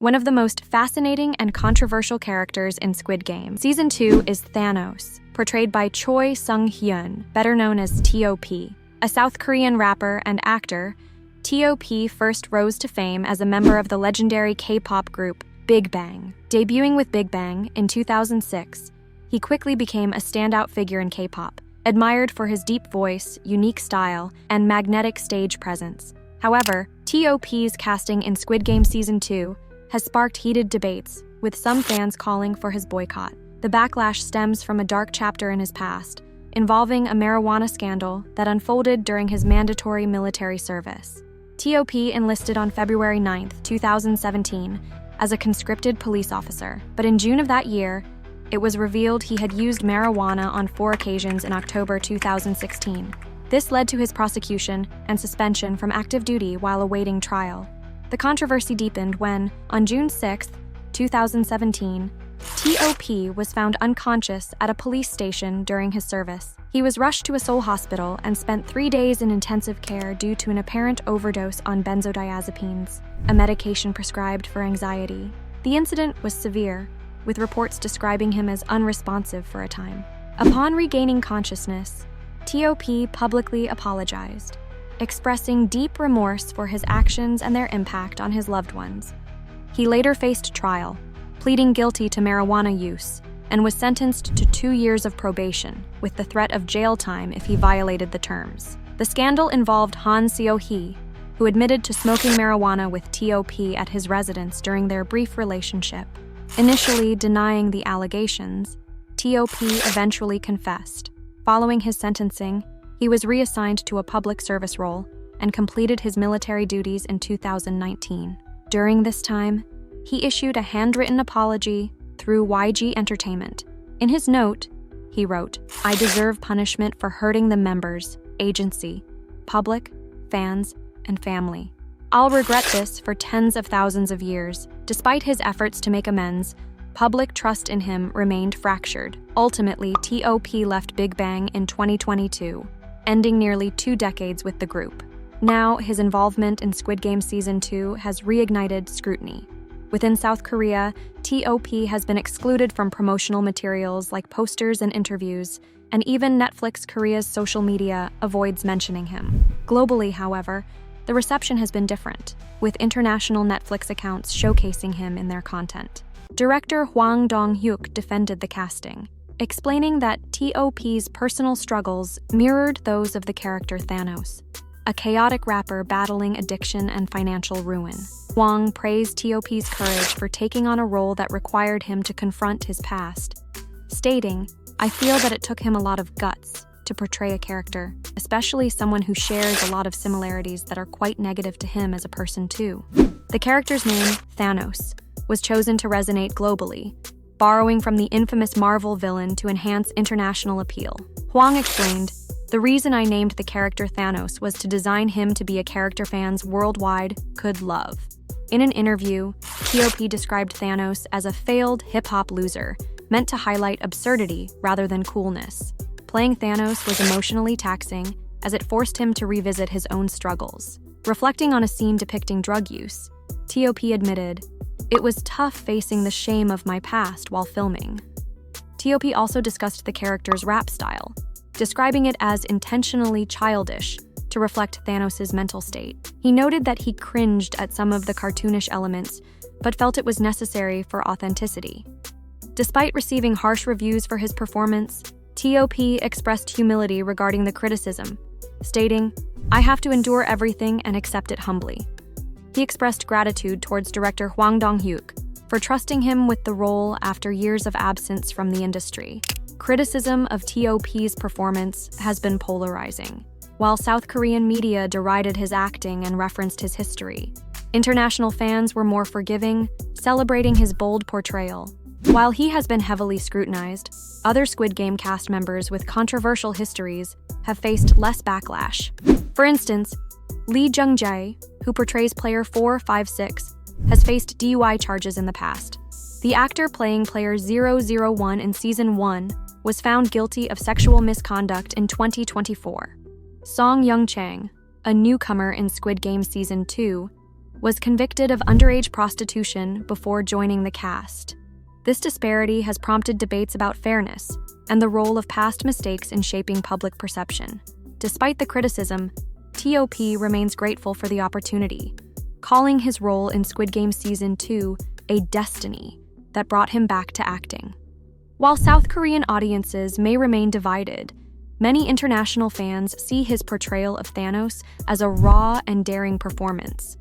one of the most fascinating and controversial characters in Squid Game. Season 2 is Thanos, portrayed by Choi Seung-hyun, better known as T.O.P. A South Korean rapper and actor, T.O.P. first rose to fame as a member of the legendary K-pop group BIGBANG. Debuting with BIGBANG in 2006, he quickly became a standout figure in K-pop, admired for his deep voice, unique style, and magnetic stage presence. However, T.O.P.'s casting in Squid Game Season 2 has sparked heated debates, with some fans calling for his boycott. The backlash stems from a dark chapter in his past, involving a marijuana scandal that unfolded during his mandatory military service. T.O.P. enlisted on February 9, 2017, as a conscripted police officer, but in June of that year, it was revealed he had used marijuana on 4 occasions in October 2016. This led to his prosecution and suspension from active duty while awaiting trial. The controversy deepened when, on June 6, 2017, T.O.P. was found unconscious at a police station during his service. He was rushed to a Seoul hospital and spent 3 days in intensive care due to an apparent overdose on benzodiazepines, a medication prescribed for anxiety. The incident was severe, with reports describing him as unresponsive for a time. Upon regaining consciousness, T.O.P. publicly apologized, expressing deep remorse for his actions and their impact on his loved ones. He later faced trial, pleading guilty to marijuana use, and was sentenced to 2 years of probation, with the threat of jail time if he violated the terms. The scandal involved Han Seo-hee, who admitted to smoking marijuana with T.O.P. at his residence during their brief relationship. Initially denying the allegations, T.O.P. eventually confessed. Following his sentencing, he was reassigned to a public service role and completed his military duties in 2019. During this time, he issued a handwritten apology through YG Entertainment. In his note, he wrote, "I deserve punishment for hurting the members, agency, public, fans, and family. I'll regret this for tens of thousands of years." Despite his efforts to make amends, public trust in him remained fractured. Ultimately, T.O.P. left BIGBANG in 2022, ending nearly 2 decades with the group. Now, his involvement in Squid Game Season 2 has reignited scrutiny. Within South Korea, T.O.P. has been excluded from promotional materials like posters and interviews, and even Netflix Korea's social media avoids mentioning him. Globally, however, the reception has been different, with international Netflix accounts showcasing him in their content. Director Hwang Dong-hyuk defended the casting, explaining that T.O.P.'s personal struggles mirrored those of the character Thanos, a chaotic rapper battling addiction and financial ruin. Hwang praised T.O.P.'s courage for taking on a role that required him to confront his past, stating, "I feel that it took him a lot of guts to portray a character, especially someone who shares a lot of similarities that are quite negative to him as a person too." The character's name, Thanos, was chosen to resonate globally, borrowing from the infamous Marvel villain to enhance international appeal. Hwang explained, "The reason I named the character Thanos was to design him to be a character fans worldwide could love." In an interview, T.O.P. described Thanos as a failed hip-hop loser, meant to highlight absurdity rather than coolness. Playing Thanos was emotionally taxing, as it forced him to revisit his own struggles. Reflecting on a scene depicting drug use, T.O.P. admitted, "It was tough facing the shame of my past while filming." T.O.P. also discussed the character's rap style, describing it as intentionally childish to reflect Thanos' mental state. He noted that he cringed at some of the cartoonish elements, but felt it was necessary for authenticity. Despite receiving harsh reviews for his performance, T.O.P. expressed humility regarding the criticism, stating, "I have to endure everything and accept it humbly." He expressed gratitude towards director Hwang Dong-hyuk for trusting him with the role after years of absence from the industry. Criticism of T.O.P.'s performance has been polarizing. While South Korean media derided his acting and referenced his history, international fans were more forgiving, celebrating his bold portrayal. While he has been heavily scrutinized, other Squid Game cast members with controversial histories have faced less backlash. For instance, Lee Jung-jae, who portrays player 456, has faced DUI charges in the past. The actor playing player 001 in Season 1 was found guilty of sexual misconduct in 2024. Song Young-chang, a newcomer in Squid Game Season 2, was convicted of underage prostitution before joining the cast. This disparity has prompted debates about fairness and the role of past mistakes in shaping public perception. Despite the criticism, T.O.P remains grateful for the opportunity, calling his role in Squid Game Season 2 a destiny that brought him back to acting. While South Korean audiences may remain divided, many international fans see his portrayal of Thanos as a raw and daring performance.